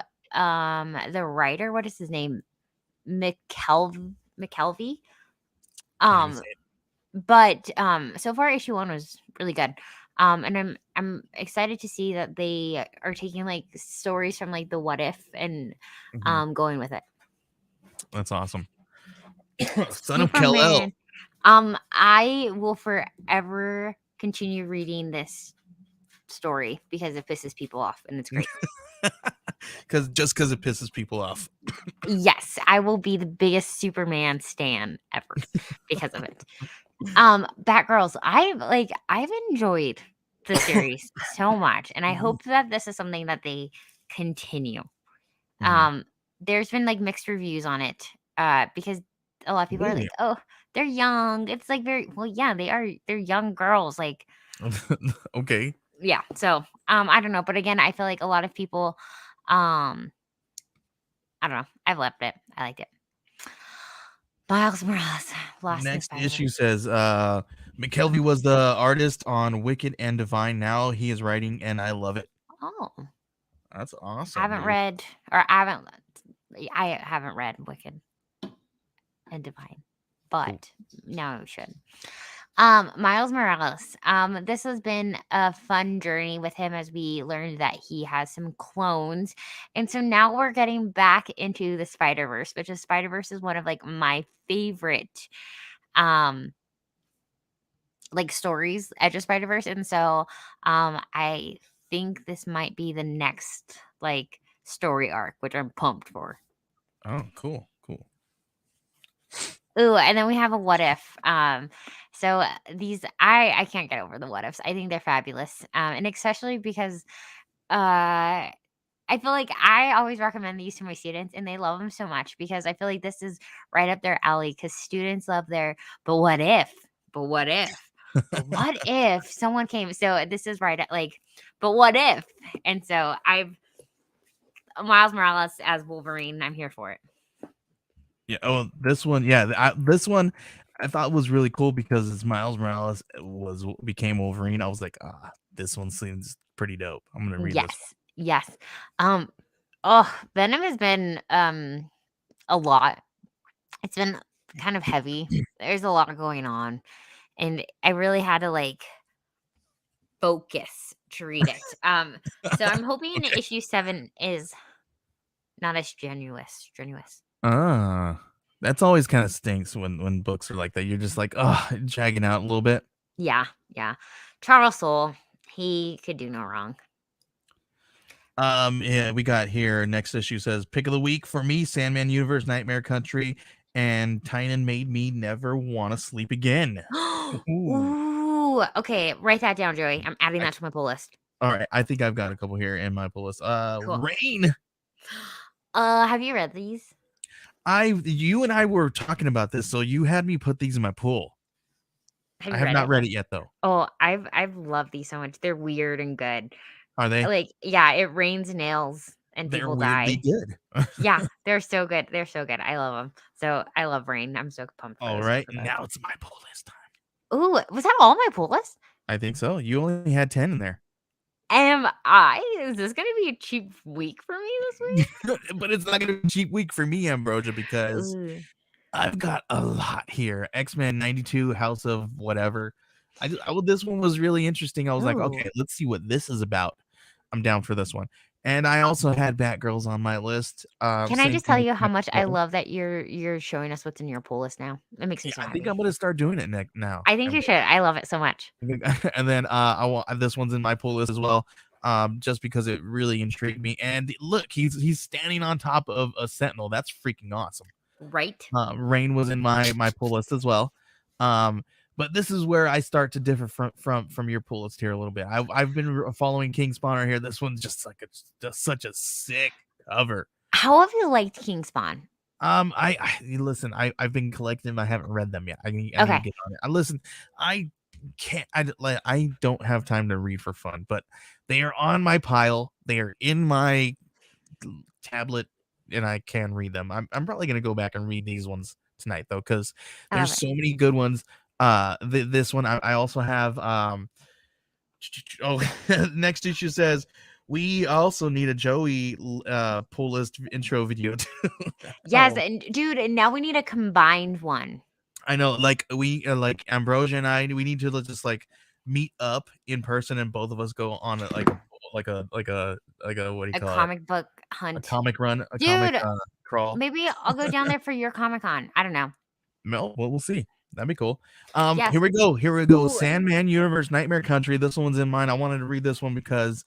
the writer. What is his name? McKelvey. But so far issue 1 was really good. And I'm excited to see that they are taking like stories from like the What If and going with it. That's awesome. Son of Kal-El. I will forever continue reading this story because it pisses people off and it's great. Because it pisses people off. Yes, I will be the biggest Superman stan ever because of it. Batgirls, I've enjoyed the series so much, and I hope that this is something that they continue. There's been like mixed reviews on it because a lot of people are like, oh, they're young. It's like very well, yeah, they're young girls, like okay. Yeah, so I don't know, but again, I feel like a lot of people I don't know, I've loved it. I liked it. Miles Morales, Lost in Next Spider-Man. issue says McKelvey was the artist on Wicked and Divine. Now he is writing, and I love it. Oh, that's awesome. I haven't read Wicked and Divine, but now I should. Miles Morales. This has been a fun journey with him as we learned that he has some clones. And so now we're getting back into the Spider-Verse, which is Spider-Verse is one of like my favorite like stories, Edge of Spider-Verse, and so I think this might be the next like story arc, which I'm pumped for. Oh, cool, cool. Ooh, and then we have a what if. So these I can't get over the what ifs. I think they're fabulous, and especially because I feel like I always recommend these to my students, and they love them so much because I feel like this is right up their alley. Because students love their but what if, but what if, but what if someone came? So this is right at like, but what if? And so I've Miles Morales as Wolverine. I'm here for it. Yeah. Oh, this one. Yeah. This one I thought was really cool because as Miles Morales became Wolverine, I was like, this one seems pretty dope. I'm gonna read this Yes, yes. Um, oh, Venom has been a lot. It's been kind of heavy. one. There's a lot going on, and I really had to like focus to read it. So I'm hoping Okay. issue 7 is not as strenuous. Ah, that's always kind of stinks when books are like that. You're just like, dragging out a little bit. Yeah, yeah. Charles Soule, he could do no wrong. Yeah, we got here. Next issue says pick of the week for me: Sandman Universe, Nightmare Country, and Tynan made me never want to sleep again. Ooh. Ooh, okay. Write that down, Joey. I'm adding I, that to my pull list. all right, I think I've got a couple here in my pull list. Cool. Rain. Have you read these? You and I were talking about this, so you had me put these in my pool. Have I you have read not it? read it yet, though. Oh, I've loved these so much. They're weird and good. Are they? Like, yeah, it rains nails and They're people weirdly die. good. Yeah, they're so good. They're so good. I love them. So I love Rain. I'm so pumped All right, for those. now it's my pull list time. Ooh, was that all my pull list? I think so. You only had 10 in there. Is this gonna be a cheap week for me this week? But it's not gonna be a cheap week for me, Ambrosia, because Ooh. I've got a lot here. X-Men 92, House of whatever. This one was really interesting. I was like, Ooh. okay, let's see what this is about. I'm down for this one. And I also had Batgirls on my list. Can I Same just thing tell with you how much I Batgirl. love that you're showing us what's in your pull list now? That makes me Yeah, so I think happy. I'm gonna start doing it now. I think you should. I love it so much. And then I want this one's in my pull list as well. Just because it really intrigued me. And look, he's standing on top of a sentinel. That's freaking awesome. Right? Rain was in my pull list as well. But this is where I start to differ from your pull list here a little bit. I've been following King Spawner here. This one's just like just such a sick cover. How have you liked King Spawn? I listen. I've been collecting. I haven't read them yet. I need to Okay. get on it. I listen. I can't. I don't have time to read for fun, but they are on my pile. They are in my tablet, and I can read them. I'm probably gonna go back and read these ones tonight though, because I love there's it. so many good ones. This one I also have. Oh, next issue says we also need a Joey pull list intro video too. Yes, Oh, and dude, and now we need a combined one. I know, like we like Ambrosia and I, we need to just like meet up in person and both of us go on a what do you A call it? comic book A hunt. comic run, a comic Dude, crawl. maybe I'll go down there for your Comic-Con. I don't know. No, well, we'll see. That'd be cool. Yes. Here we go. Here we go. Ooh, Sandman Universe, Nightmare Country. This one's in mine. I wanted to read this one because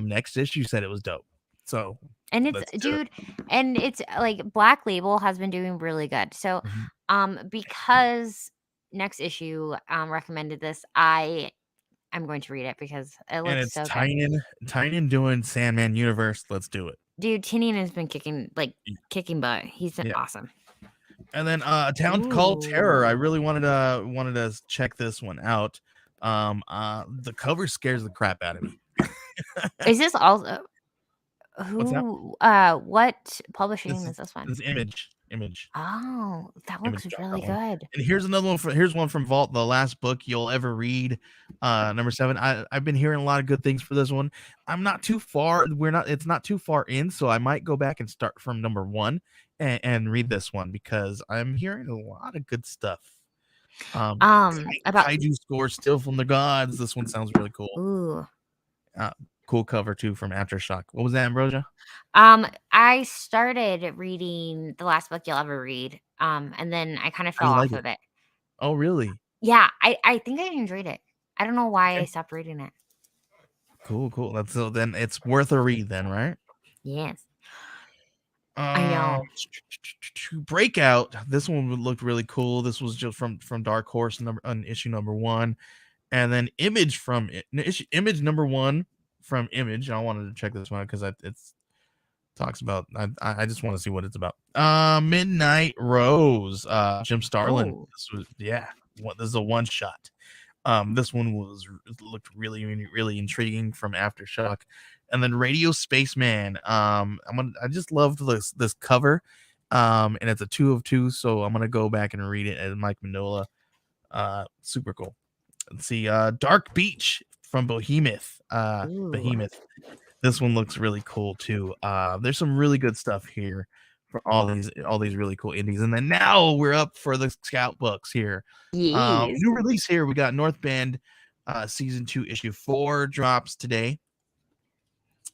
next issue said it was dope. So and it's let's do it. dude, and it's like Black Label has been doing really good. So, Mhm. because next issue recommended this, I'm going to read it because it And looks it's so good. Tynan doing Sandman Universe. Let's do it. Dude, Tinian has been kicking butt. He's been Yeah. awesome. And then a town called Terror. I Ooh. really wanted to check this one out. The cover scares the crap out of me. Is this also What's that? what publishing is this one? This image. Oh, that looks Image got really that one. good. And here's another one here's one from Vault, the last book you'll ever read. Number 7. I've been hearing a lot of good things for this one. I'm not too far. It's not too far in, so I might go back and start from number 1 and read this one because I'm hearing a lot of good stuff. About Kaiju score still from the gods. This one sounds really cool. ooh. Uh, cool cover too from Aftershock. What was that, Ambrosia? I started reading the last book you'll ever read. And then I kind of How fell you like off it? of it. Oh, really? Yeah, I think I enjoyed it. I don't know why I Okay. stopped reading it. Cool. That's so then it's worth a read then, right? Yes, I Um, know. Breakout. This one looked really cool. This was just from Dark Horse number on issue number 1, and then Image from Image number 1 from Image. I wanted to check this one because it's talks about. I just want to see what it's about. Midnight Rose. Jim Starlin. Oh, This was this is a one shot. This one looked really intriguing from Aftershock, and then Radio Spaceman. I just loved this cover, and it's a 2 of 2, so I'm gonna go back and read it as Mike Mignola. Super cool. Let's see. Dark Beach from ooh, Behemoth. This one looks really cool too. There's some really good stuff here for all these really cool indies. And then now we're up for the Scout books here. yes. New release here. We got North Bend season 2 issue 4 drops today.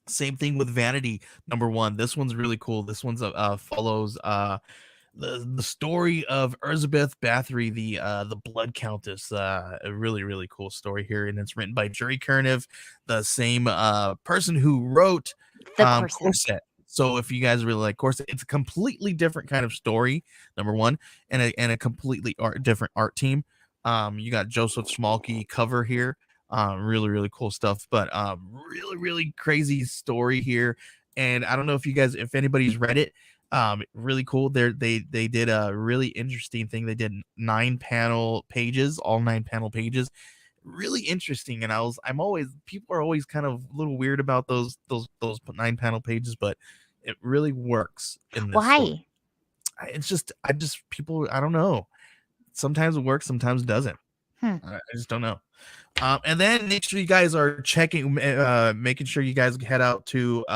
Same thing with Vanity number 1. This one's really cool. This one's follows the story of Elizabeth Bathory, the Blood Countess. A really cool story here, and it's written by Jerry Kerniv, the same person who wrote The corset. Corset. So if you guys really like Corset, it's a completely different kind of story. Number 1, and a completely different art team. You got Joseph Schmalke cover here. Really cool stuff, but really crazy story here. And I don't know if anybody's read it. Really cool. They did a really interesting thing. They did 9 panel pages, all 9 panel pages. Really interesting. And people are always kind of a little weird about those 9 panel pages, but it really works in this story. Why? People, I don't know. Sometimes it works, sometimes it doesn't. Hmm. I just don't know. And then make sure you guys are making sure you guys head out to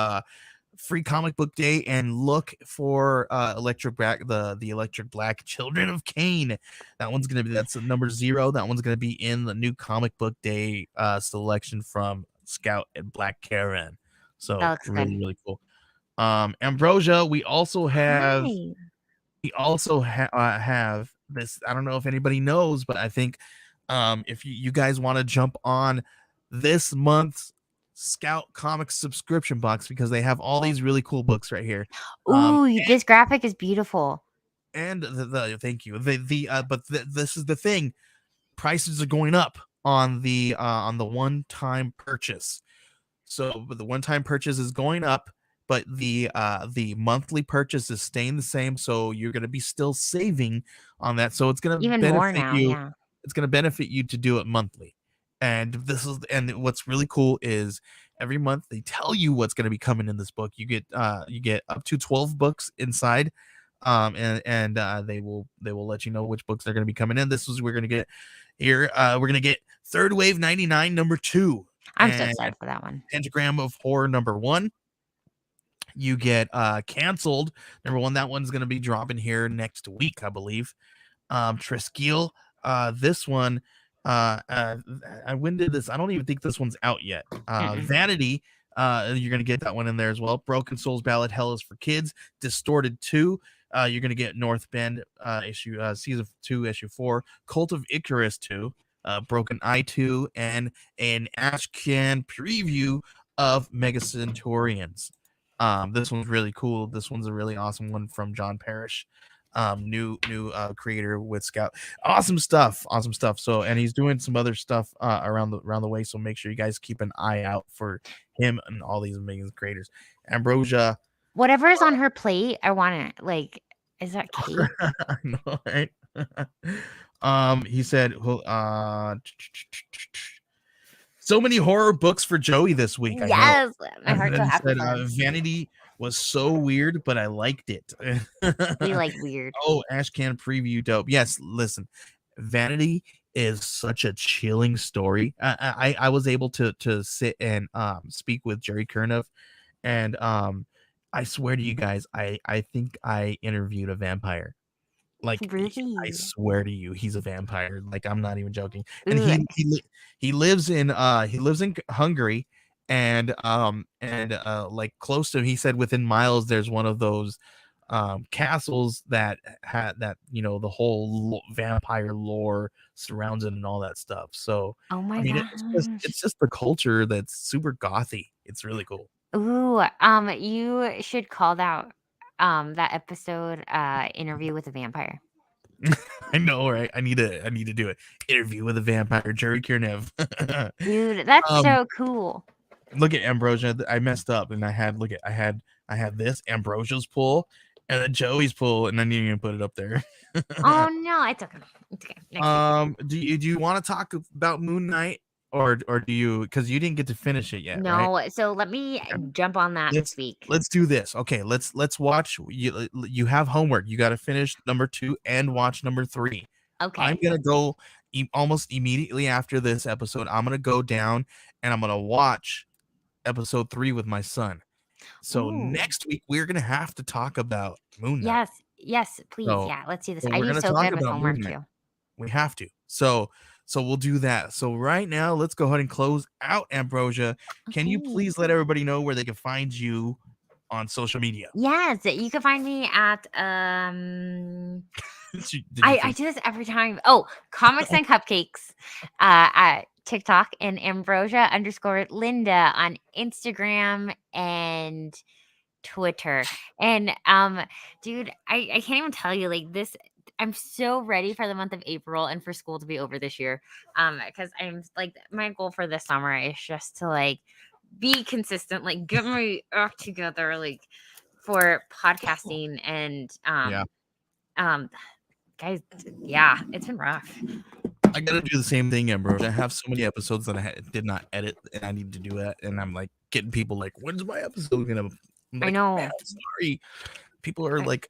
Free Comic Book Day and look for Electric Black, the Electric Black Children of Cain. That's number 0. That one's gonna be in the new Comic Book Day selection from Scout and Black Karen. That So looks good. really cool. Ambrosia, Hi. we also have this. I don't know if anybody knows, but I think if you guys want to jump on this month's Scout Comics subscription box, because they have all these really cool books right here. Ooh, this graphic is beautiful. And thank you. This is the thing. Prices are going up on the one-time purchase. So the one-time purchase is going up, but the monthly purchase is staying the same. So you're going to be still saving on that. So it's going to Even more benefit now, you. yeah. It's going to benefit you to do it monthly. And what's really cool is every month they tell you what's going to be coming in this book. You get up to 12 books inside. And they will let you know which books are going to be coming in. We're going to get here. We're going to get Third Wave 99 number 2. I'm so excited for that one. Pentagram of Horror number 1. You get Canceled number 1. That one's going to be dropping here next week, I believe. Triskiel, this one, when did this? I don't even think this one's out yet. Vanity, you're going to get that one in there as well. Broken Souls Ballad, Hell is for Kids. Distorted 2, you're going to get North Bend season 2 issue 4. Cult of Icarus 2, Broken Eye 2, and an Ashcan preview of Mega Centurions. This one's really cool. This one's a really awesome one from John Parrish, new creator with Scout. Awesome stuff. So, and he's doing some other stuff around the way. So make sure you guys keep an eye out for him and all these amazing creators. Ambrosia, Whatever is on her plate, I want it. Like, is that cake? I know, right? He said, so many horror books for Joey this week. I know. Yes, my heart's so He happy said, for him. Vanity was so weird, but I liked it. We like weird. Oh, Ashcan preview dope. Yes, listen, Vanity is such a chilling story. I was able to sit and speak with Jerry Kerniv, and I swear to you guys, I think I interviewed a vampire. Like, I Really? swear to you, he's a vampire. Like, I'm not even joking. And Ooh, he lives in Hungary, and like close to him, he said within miles there's one of those castles that had that, the whole vampire lore surrounds it and all that stuff. So Oh I my mean, gosh. it's just the culture that's super gothy. It's really cool. Ooh, you should call that episode, Interview with a Vampire. I know, right? I need to do it. Interview with a vampire, Jerry Kiernev. Dude, that's um, so cool. Look at Ambrosia. I messed up, and I had this Ambrosia's pull, and then Joey's pull, and I didn't even put it up there. Oh, no, it's okay. It's okay. Next week. Do you want to talk about Moon Knight, or do you, because you didn't get to finish it yet, right? No, so let me jump on that let's this week. let's do this. Okay, let's watch. You have homework. You got to finish number 2 and watch number 3. I'm Okay. gonna go almost immediately after this episode. I'm gonna go down and I'm gonna watch episode 3 with my son. So Ooh. next week we're gonna have to talk about Moon Knight. Yes. Yes, please. So, Yeah, let's do this. so I we're do gonna so talk good with about Moon homework Knight. too. We have to. So we'll do that. So right now, let's go ahead and close out Ambrosia. Can you Okay. please let everybody know where they can find you on social media? Yes, you can find me at Did you I do this every time. Oh, Comics and Cupcakes at TikTok and Ambrosia_Linda on Instagram and Twitter. And dude, I can't even tell you like this. I'm so ready for the month of April and for school to be over this year. Because I'm like my goal for this summer is just to like be consistent, like get my act together, like for podcasting and Yeah. um guys, yeah, it's been rough. I gotta do the same thing, Ambrosia. I have so many episodes that did not edit, and I need to do that. And I'm like getting people like, "When's my episode gonna?" I'm I like, know. "Man, I'm sorry." People are like,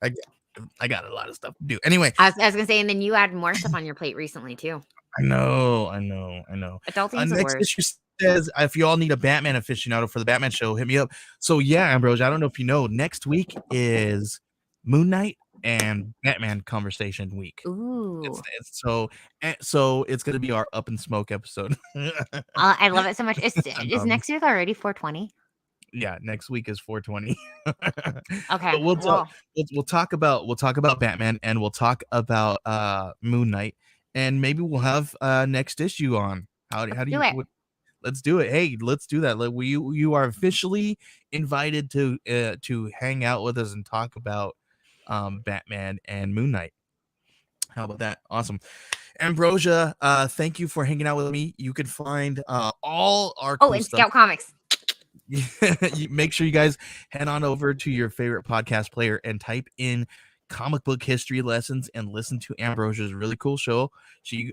I got a lot of stuff to do. Anyway, I was gonna say, and then you add more stuff on your plate recently too. I know. Adulting's the Next worst. issue says, if you all need a Batman aficionado for the Batman show, hit me up. So yeah, Ambrose, I don't know if you know, next week is Moon Knight and Batman conversation week. Ooh, So it's gonna be our Up in Smoke episode. I love it so much. Is Um, next week already 420? yeah, next week is 420. Okay, But well, we'll talk about Batman, and we'll talk about Moon Knight, and maybe we'll have next issue on. let's How do do you it. let's do it. Hey, let's do that. You are officially invited to hang out with us and talk about Batman and Moon Knight. How about that? Awesome. Ambrosia, thank you for hanging out with me. You can find all our Oh, cool and stuff. Scout Comics. Make sure you guys head on over to your favorite podcast player and type in comic book history lessons and listen to Ambrosia's really cool show. She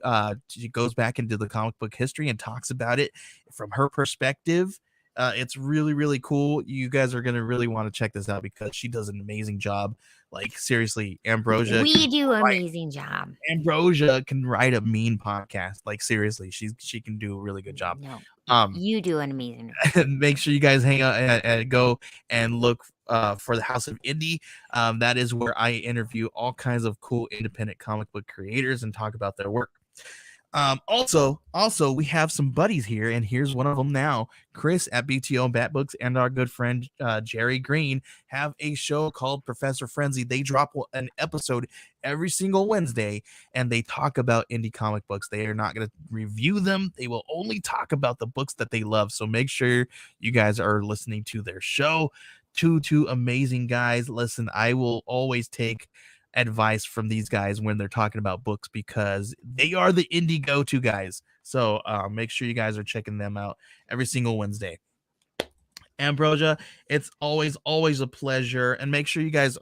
goes back into the comic book history and talks about it from her perspective. It's really, really cool. You guys are gonna really want to check this out because she does an amazing job. Like seriously, We do amazing job. Ambrosia can write a mean podcast. Like seriously, she can do a really good job. No, Um, you do an amazing. make sure you guys hang out and go and look for the House of Indie. That is where I interview all kinds of cool independent comic book creators and talk about their work. Also, we have some buddies here, and here's one of them now. Chris at BTO and Bat Books and our good friend Jerry Green have a show called Professor Frenzy. They drop an episode every single Wednesday, and they talk about indie comic books. They are not going to review them. They will only talk about the books that they love. So make sure you guys are listening to their show. Two amazing guys. Listen, I will always take advice from these guys when they're talking about books because they are the indie go-to guys. So make sure you guys are checking them out every single Wednesday. Ambrosia, it's always a pleasure. And make sure you guys,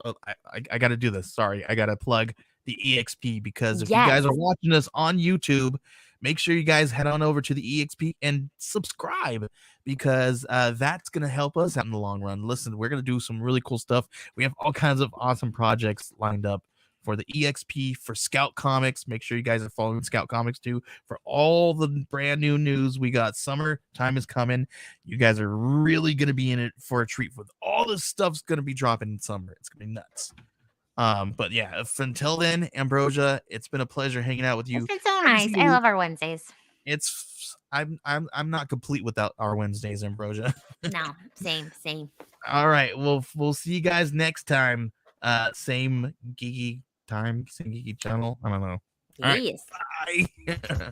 I got to do this. Sorry, I got to plug the EXP because if you Yes. guys are watching us on YouTube, make sure you guys head on over to the EXP and subscribe because that's going to help us out in the long run. Listen, we're going to do some really cool stuff. We have all kinds of awesome projects lined up for the EXP, for Scout Comics. Make sure you guys are following Scout Comics too for all the brand new news. We got summer time is coming. You guys are really going to be in it for a treat with all this stuff's going to be dropping in summer. It's going to be nuts. But yeah, until then, Ambrosia, it's been a pleasure hanging out with you. It's been so nice. I love our Wednesdays. I'm not complete without our Wednesdays, Ambrosia. No, same. All right, we'll see you guys next time. Same geeky time, same geeky channel. I don't know. All right. Yes. Bye.